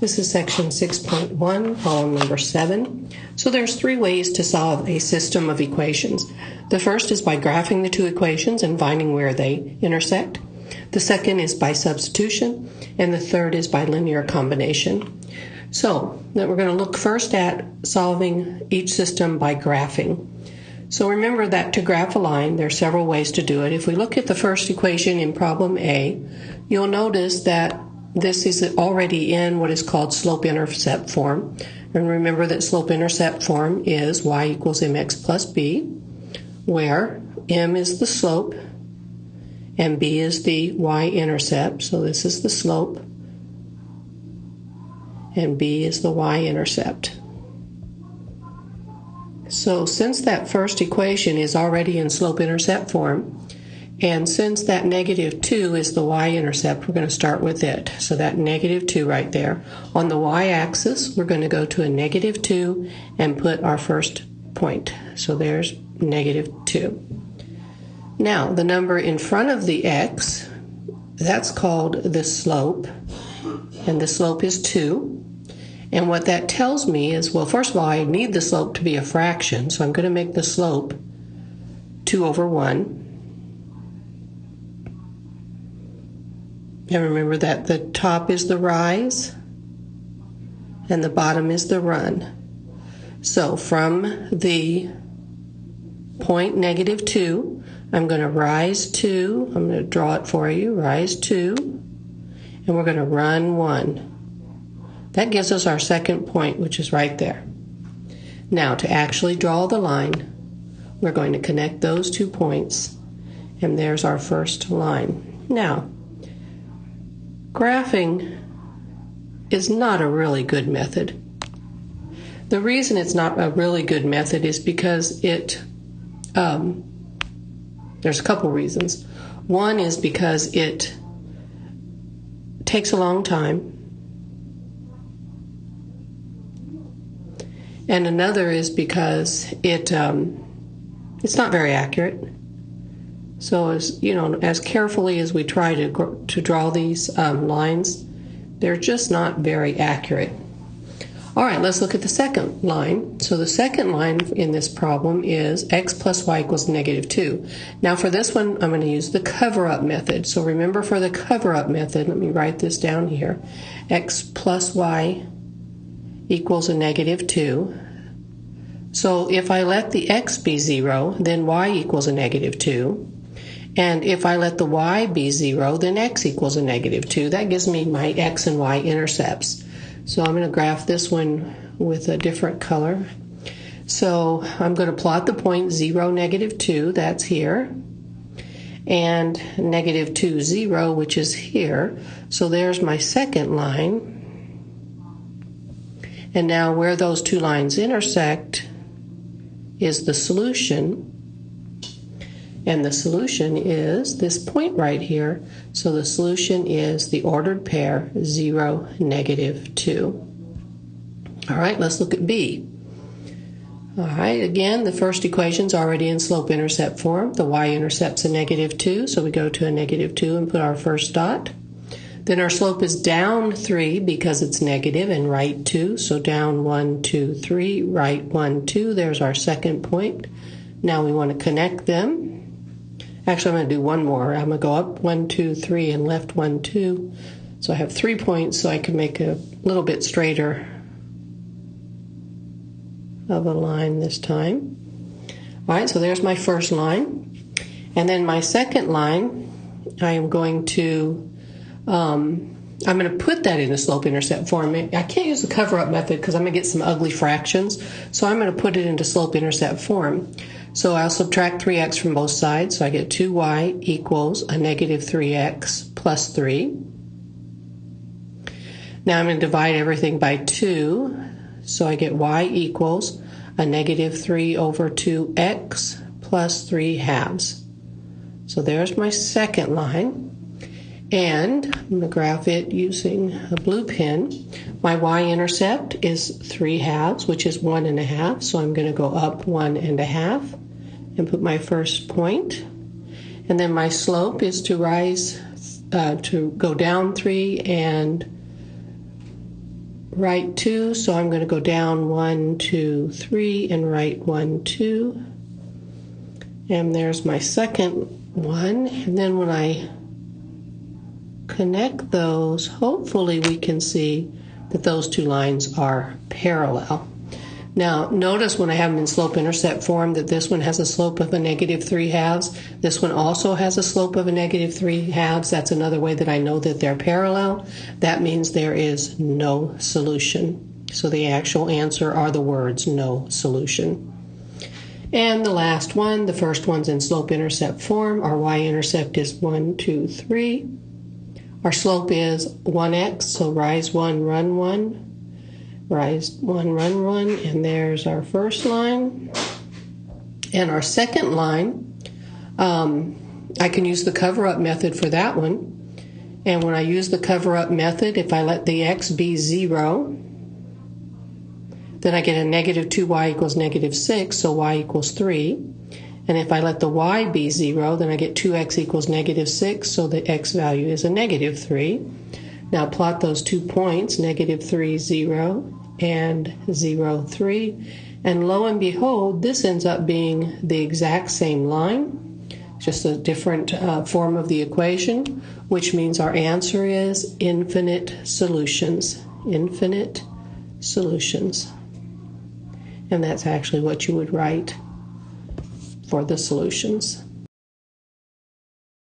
This is section 6.1, problem number 7. So there's 3 ways to solve a system of equations. The first is by graphing the 2 equations and finding where they intersect. The second is by substitution, and the third is by linear combination. So then we're going to look first at solving each system by graphing. So remember that to graph a line, there are several ways to do it. If we look at the first equation in problem A, you'll notice that this is already in what is called slope-intercept form. And remember that slope-intercept form is y equals mx plus b, where m is the slope and b is the y-intercept. So this is the slope and b is the y-intercept. So since that first equation is already in slope-intercept form, and since that negative 2 is the y-intercept, we're going to start with it. So that negative 2 right there. On the y-axis, we're going to go to a negative 2 and put our first point. So there's negative 2. Now, the number in front of the x, that's called the slope, and the slope is 2. And what that tells me is, well, first of all, I need the slope to be a fraction, so I'm going to make the slope 2 over 1. And remember that the top is the rise and the bottom is the run. So from the point negative 2, I'm going to rise 2. I'm going to draw it for you. Rise 2. And we're going to run 1. That gives us our second point, which is right there. Now, to actually draw the line, we're going to connect those 2 points. And there's our first line. Now, graphing is not a really good method. The reason it's not a really good method is because there's a couple reasons. One is because it takes a long time, and another is because it's not very accurate. So as carefully as we try to draw these lines, they're just not very accurate. All right, let's look at the second line. So the second line in this problem is x plus y equals negative 2. Now for this one, I'm going to use the cover-up method. So remember, for the cover-up method, let me write this down here. X plus y equals a negative 2. So if I let the x be 0, then y equals a negative 2. And if I let the y be 0, then x equals a negative 2. That gives me my x and y intercepts. So I'm going to graph this one with a different color. So I'm going to plot the point 0, negative 2, that's here, and negative 2, 0, which is here. So there's my second line. And now where those 2 lines intersect is the solution. And the solution is this point right here. So the solution is the ordered pair 0, negative 2. All right, let's look at B. All right, again, the first equation's already in slope-intercept form. The y-intercept's a negative 2, so we go to a negative 2 and put our first dot. Then our slope is down 3 because it's negative, and right 2. So down 1, 2, 3, right 1, 2. There's our second point. Now we want to connect them. Actually, I'm going to do one more. I'm going to go up 1, 2, 3 and left 1, 2. So I have 3 points, so I can make a little bit straighter of a line this time. All right, so there's my first line. And then my second line, I am going to put that in a slope-intercept form. I can't use the cover-up method because I'm going to get some ugly fractions. So I'm going to put it into slope-intercept form. So I'll subtract 3x from both sides. So I get 2y equals a negative 3x plus 3. Now I'm going to divide everything by 2. So I get y equals a negative 3 over 2x plus 3 halves. So there's my second line. And I'm going to graph it using a blue pen. My y-intercept is 3 halves, which is 1 1/2. So I'm going to go up 1 1/2 and put my first point. And then my slope is to go down 3 and write 2, so I'm going to go down 1, 2, 3, and write 1, 2. And there's my second one. And then when I connect those, hopefully we can see that those two lines are parallel. Now, notice when I have them in slope-intercept form that this one has a slope of a -3/2. This one also has a slope of a -3/2. That's another way that I know that they're parallel. That means there is no solution. So the actual answer are the words no solution. And the last one, the first one's in slope-intercept form. Our y-intercept is 1, 2, 3. Our slope is 1x, so rise 1, run 1. Rise 1, run 1, and there's our first line. And our second line, I can use the cover-up method for that one. And when I use the cover-up method, if I let the x be 0, then I get a -2y equals -6, so y equals 3. And if I let the y be 0, then I get 2x equals -6, so the x value is a -3. Now plot those 2 points, -3, 0, and 0, 3, and lo and behold, this ends up being the exact same line, just a different form of the equation, which means our answer is infinite solutions. Infinite solutions. And that's actually what you would write for the solutions.